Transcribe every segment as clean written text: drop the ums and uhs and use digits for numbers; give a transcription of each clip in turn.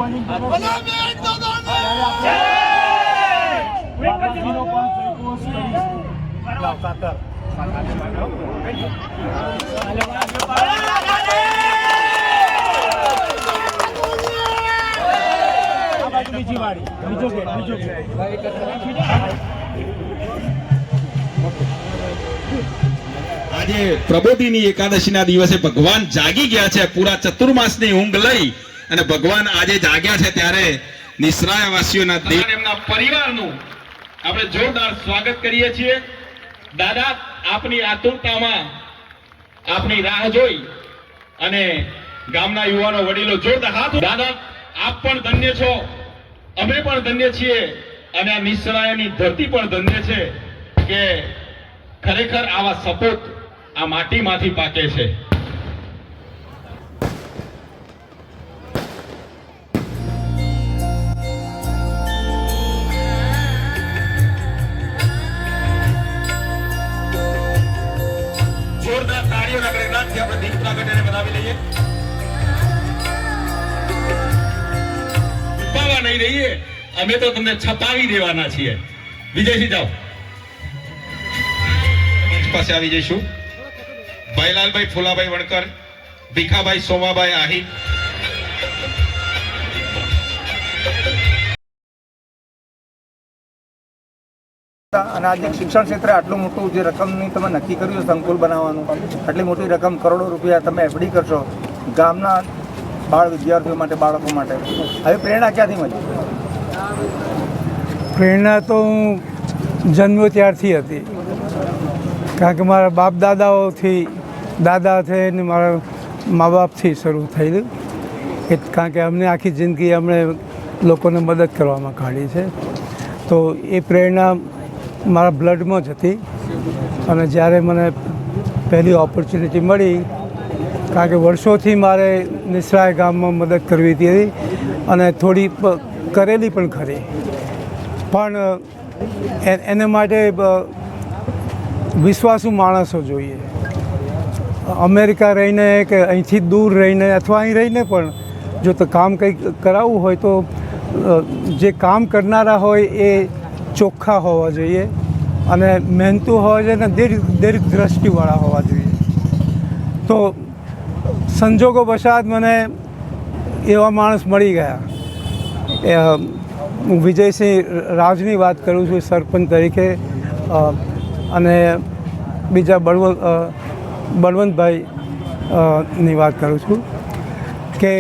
આજે પ્રબોધિની એકાદશીના દિવસે ભગવાન જાગી ગયા છે, પૂરા ચતુર્માસની ઊંઘ લઈ અને ભગવાન આજે જાગ્યા છે, ત્યારે નિસરાયા વાસીઓના એમના પરિવારનું આપણે જોરદાર સ્વાગત કરીએ છીએ। દાદા, આપની આતુરતામાં આપની રાહ જોઈ અને ગામના યુવાનો વડીલો જોરદાર હાથ। દાદા, આપ પણ ધન્ય છો, અમે પણ ધન્ય છીએ અને આ નિસરાયાની ધરતી પણ ધન્ય છે કે ખરેખર આવા સપોત આ માટીમાંથી પાકે છે। જોરદાર તાળીઓના ગણનાથી આપણે દીપ પ્રાગટ્યને બનાવી લઈએ। છુપાવા નહીં રહીએ, અમે તો તમને છપાવી દેવાના છીએ। વિજયસિંહ જાઓ, પાસે આવી જઈશું। ભાઈલાલભાઈ ફુલાભાઈ વણકર, ભીખાભાઈ સોમાભાઈ આહિર, અને આજે શિક્ષણ ક્ષેત્રે આટલું મોટું જે રકમની તમે નક્કી કર્યું સંકુલ બનાવવાનું, આટલી મોટી રકમ કરોડો રૂપિયા તમે એફડી કરશો ગામના બાળ વિદ્યાર્થીઓ માટે, બાળકો માટે, હવે પ્રેરણા ક્યાંથી મળી? પ્રેરણા તો હું જન્મ્યો ત્યારથી હતી, કારણ કે મારા બાપ દાદાઓથી, દાદાથી ને મારા મા બાપથી શરૂ થયેલું, કારણ કે અમને આખી જિંદગી અમને લોકોને મદદ કરવામાં કાઢી છે, તો એ પ્રેરણા મારા બ્લડમાં જ હતી। અને જ્યારે મને પહેલી ઓપોર્ચ્યુનિટી મળી, કારણ કે વર્ષોથી મારે નિસરાય ગામમાં મદદ કરવી હતી અને થોડી કરેલી પણ ખરી, પણ એને માટે વિશ્વાસુ માણસો જોઈએ। અમેરિકા રહીને કે અહીંથી દૂર રહીને અથવા અહીં રહીને પણ જો તો કામ કંઈક કરાવવું હોય તો જે કામ કરનારા હોય એ ચોખ્ખા હોવા જોઈએ અને મહેનતુ હોવા જોઈએ અને દીર્ઘ દ્રષ્ટિવાળા હોવા જોઈએ। તો સંજોગો વશાત મને એવા માણસ મળી ગયા। હું વિજયસિંહ રાજની વાત કરું છું સરપંચ તરીકે, અને બીજા બળવંતભાઈ ની વાત કરું છું કે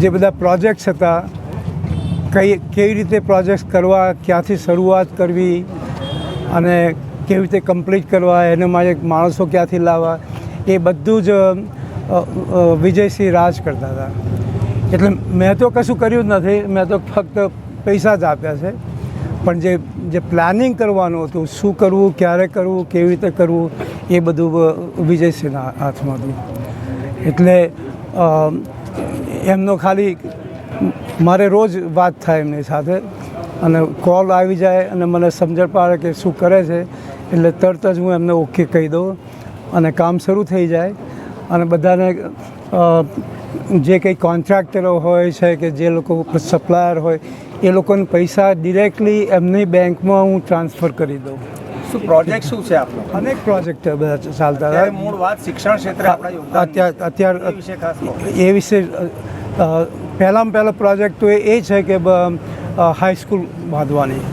જે બધા પ્રોજેક્ટ્સ હતા, કેવી રીતે પ્રોજેક્ટ્સ કરવા, ક્યાંથી શરૂઆત કરવી અને કેવી રીતે કમ્પ્લીટ કરવા, એને માટે માણસો ક્યાંથી લાવવા, એ બધું જ વિજયસિંહ રાજ કરતા હતા। એટલે મેં તો કશું કર્યું જ નથી, મેં તો ફક્ત પૈસા જ આપ્યા છે, પણ જે પ્લાનિંગ કરવાનું હતું, શું કરવું, ક્યારે કરવું, કેવી રીતે કરવું, એ બધું વિજયસિંહના હાથમાં હતું। એટલે એમનો ખાલી મારે રોજ વાત થાય એમની સાથે, અને કોલ આવી જાય અને મને સમજણ પાડે કે શું કરે છે, એટલે તરત જ હું એમને ઓકે કહી દઉં અને કામ શરૂ થઈ જાય। અને બધાને જે કંઈ કોન્ટ્રાક્ટરો હોય છે કે જે લોકો સપ્લાયર હોય, એ લોકોને પૈસા ડિરેક્ટલી એમની બેંકમાં હું ટ્રાન્સફર કરી દઉં। શું પ્રોજેક્ટ શું છે આપણો? અનેક પ્રોજેક્ટ બધા ચાલતા હતા। મૂળ વાત શિક્ષણ ક્ષેત્રે અત્યારે વિશે ખાસ એ વિશે પહેલામાં પહેલો પ્રોજેક્ટ તો એ છે કે હાઈસ્કૂલ બાંધવાની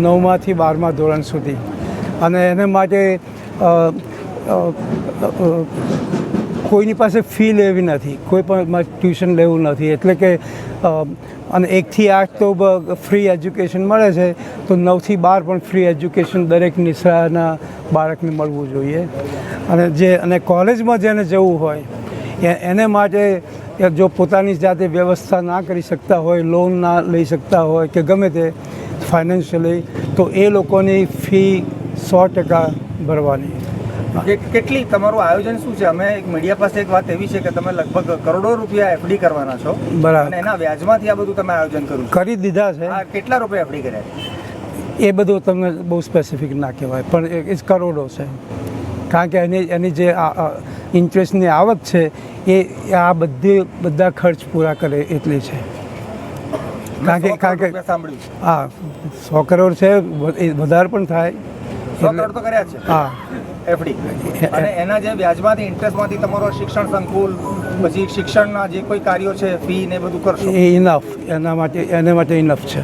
9માંથી 12મા ધોરણ સુધી, અને એને માટે કોઈની પાસે ફી લેવી નથી, કોઈ પણ ટ્યુશન લેવું નથી, એટલે કે અને 1 થી 8 તો ફ્રી એજ્યુકેશન મળે છે, તો 9 થી 12 પણ ફ્રી એજ્યુકેશન દરેક નિશાળના બાળકને મળવું જોઈએ। અને કોલેજમાં જેને જવું હોય એને માટે જો પોતાની જાતે વ્યવસ્થા ના કરી શકતા હોય, લોન ના લઈ શકતા હોય કે ગમે તે ફાઇનાન્શિયલી, તો એ લોકોની ફી 100% ભરવાની। કેટલી તમારું આયોજન શું છે? અમે એક મીડિયા પાસે એક વાત એવી છે કે તમે લગભગ કરોડો રૂપિયા એફડી કરવાના છો, બરાબર, અને એના વ્યાજમાંથી આ બધું તમે આયોજન કરી દીધા છે। કેટલા રૂપિયા એફડી કર્યા? એ બધું તમને બહુ સ્પેસિફિક ના કહેવાય, પણ એ કરોડો છે। કારણ કે એની જે ઇન્ટરેસ્ટની આવક છે એ આ બધા ખર્ચ પૂરા કરે એટલી છે. કારણ કે સાંભળ્યું હા 100 કરોડ છે, એ વધારે પણ થાય. 100 કરોડ તો કર્યા છે હા એફડી, અને એના જે વ્યાજમાંથી ઇન્ટરેસ્ટમાંથી તમારો શિક્ષણ સંકુલ, પછી શિક્ષણના જે કોઈ કાર્યો છે, ફી ને બધું કરશો એ ઇનફ, એના માટે ઇનફ છે.